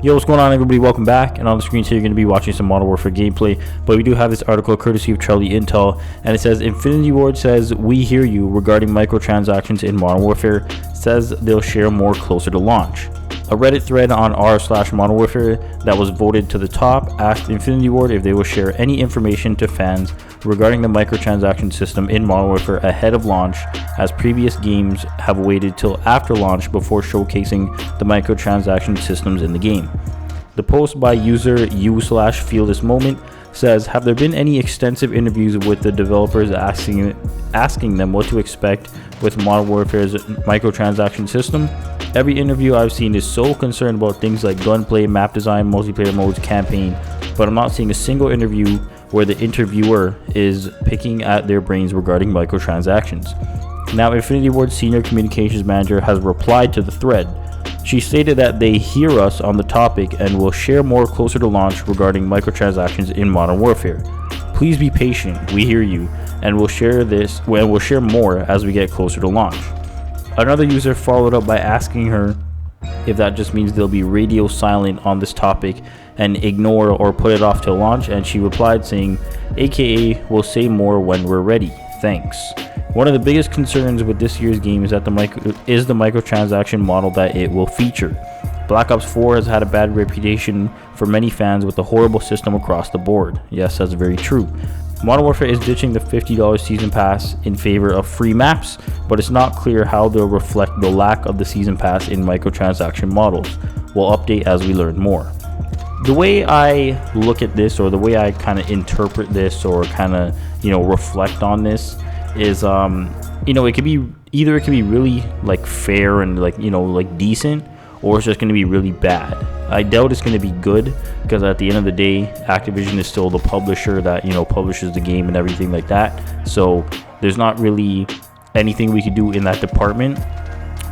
Yo, what's going on, everybody? Welcome back. And on the screens here, you're going to be watching some Modern Warfare gameplay. But we do have this article courtesy of Charlie Intel, and it says Infinity Ward says, "We hear you regarding microtransactions in Modern Warfare. Says they'll share more closer to launch." A Reddit thread on r/Modern Warfare that was voted to the top asked Infinity Ward if they will share any information to fans regarding the microtransaction system in Modern Warfare ahead of launch, as previous games have waited till after launch before showcasing the microtransaction systems in the game. The post by user u/feelthismoment says, "Have there been any extensive interviews with the developers asking them what to expect with Modern Warfare's microtransaction system? Every interview I've seen is so concerned about things like gunplay, map design, multiplayer modes, campaign, but I'm not seeing a single interview where the interviewer is picking at their brains regarding microtransactions." Now, Infinity Ward's senior communications manager has replied to the thread. She stated that they hear us on the topic and will share more closer to launch regarding microtransactions in Modern Warfare. "Please be patient, we hear you, and we'll share more as we get closer to launch." Another user followed up by asking her if that just means they'll be radio silent on this topic and ignore or put it off till launch, and she replied saying, "AKA, we'll say more when we're ready. Thanks." One of the biggest concerns with this year's game is that the microtransaction model that it will feature. Black Ops 4 has had a bad reputation for many fans with a horrible system across the board. Yes, that's very true. Modern Warfare is ditching the $50 season pass in favor of free maps, but it's not clear how they'll reflect the lack of the season pass in microtransaction models. We'll update as we learn more. The way I look at this, or the way I kind of interpret this, or kind of reflect on this, is it could be really like fair and like decent, or it's just going to be really bad. I doubt it's going to be good, because at the end of the day, Activision is still the publisher that publishes the game and everything like that. So there's not really anything we could do in that department.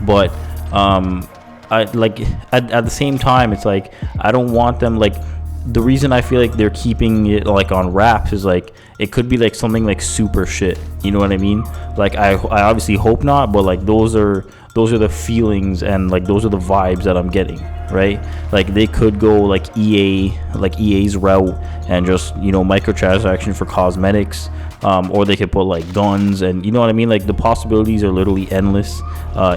But I like at the same time, it's like I don't want them, like, the reason I feel like they're keeping it like on wraps is like it could be like something like super shit. You know what I mean? Like I obviously hope not, but like those are the feelings and like those are the vibes that I'm getting, right? Like they could go like EA's route and just microtransaction for cosmetics, or they could put like guns, and you know what I mean? Like the possibilities are literally endless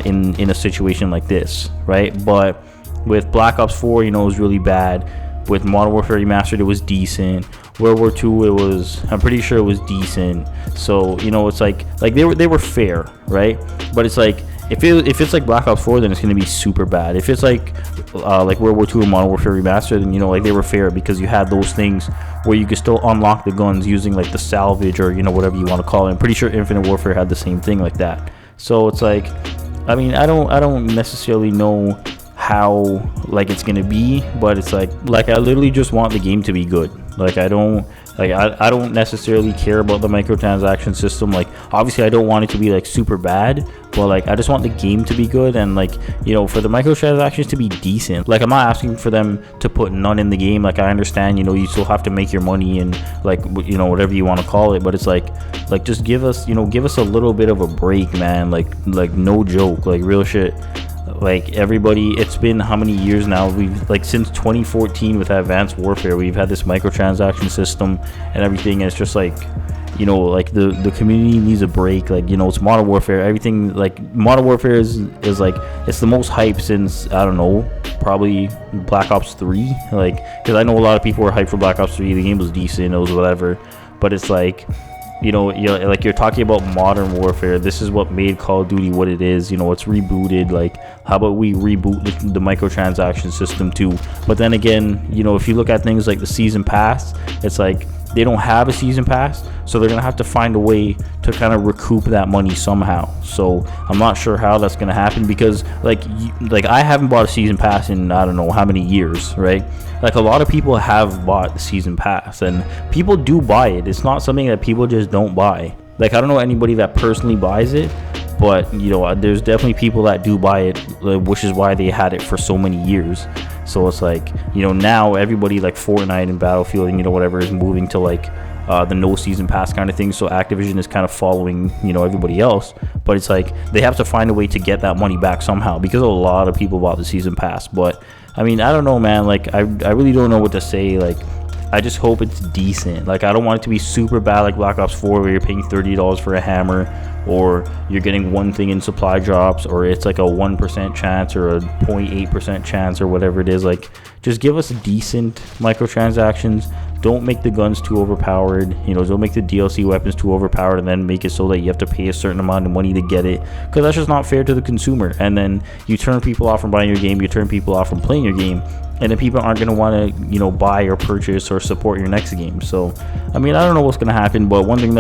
in a situation like this, right? But with Black Ops 4, it was really bad. With Modern Warfare Remastered, it was decent. World War II, I'm pretty sure it was decent. So it's like they were fair, right? But it's like if it's like Black Ops 4, then it's gonna be super bad. If it's like World War II and Modern Warfare Remastered, then like they were fair because you had those things where you could still unlock the guns using like the salvage, or whatever you want to call it. I'm pretty sure Infinite Warfare had the same thing like that. So it's like, I mean, I don't necessarily know how like it's gonna be, but it's like I literally just want the game to be good. Like I don't necessarily care about the microtransaction system. Like obviously I don't want it to be like super bad, but like I just want the game to be good, and like for the microtransactions to be decent. Like I'm not asking for them to put none in the game. Like I understand you still have to make your money and like whatever you want to call it, but it's like just give us a little bit of a break, man. Like no joke, like real shit. Like everybody, it's been how many years now? We've like since 2014 with Advanced Warfare, we've had this microtransaction system and everything, and it's just like like the community needs a break. Like it's Modern Warfare, everything. Like Modern Warfare is like it's the most hype since, I don't know, probably Black Ops 3. Like because I know a lot of people were hyped for Black Ops 3. The game was decent, it was whatever, but it's like like you're talking about Modern Warfare. This is what made Call of Duty what it is. It's rebooted. Like, how about we reboot the microtransaction system too? But then again, if you look at things like the season pass, it's like they don't have a season pass, so they're gonna have to find a way to kind of recoup that money somehow. So I'm not sure how that's gonna happen, because like I haven't bought a season pass in I don't know how many years, right? Like a lot of people have bought the season pass, and people do buy it. It's not something that people just don't buy. Like I don't know anybody that personally buys it, but there's definitely people that do buy it, which is why they had it for so many years. So it's like now everybody like Fortnite and Battlefield and whatever is moving to like the no season pass kind of thing. So Activision is kind of following everybody else, but it's like they have to find a way to get that money back somehow, because a lot of people bought the season pass. But I mean, I don't know, man. Like, I really don't know what to say. Like, I just hope it's decent. Like, I don't want it to be super bad like Black Ops 4 where you're paying $30 for a hammer, or you're getting one thing in supply drops, or it's like a 1% chance or a 0.8% chance or whatever it is. Like, just give us decent microtransactions. Don't make the guns too overpowered. You know, don't make the DLC weapons too overpowered and then make it so that you have to pay a certain amount of money to get it, because that's just not fair to the consumer. And then you turn people off from buying your game, you turn people off from playing your game, and then people aren't going to want to, you know, buy or purchase or support your next game. So I mean, I don't know what's going to happen, but one thing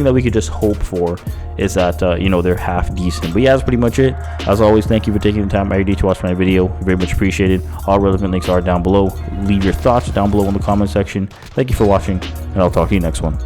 that we could just hope for is that you know, they're half decent. But yeah, that's pretty much it. As always, thank you for taking the time every day to watch my video. Very much appreciated. All relevant links are down below. Leave your thoughts down below in the comment section. Thank you for watching, and I'll talk to you next one.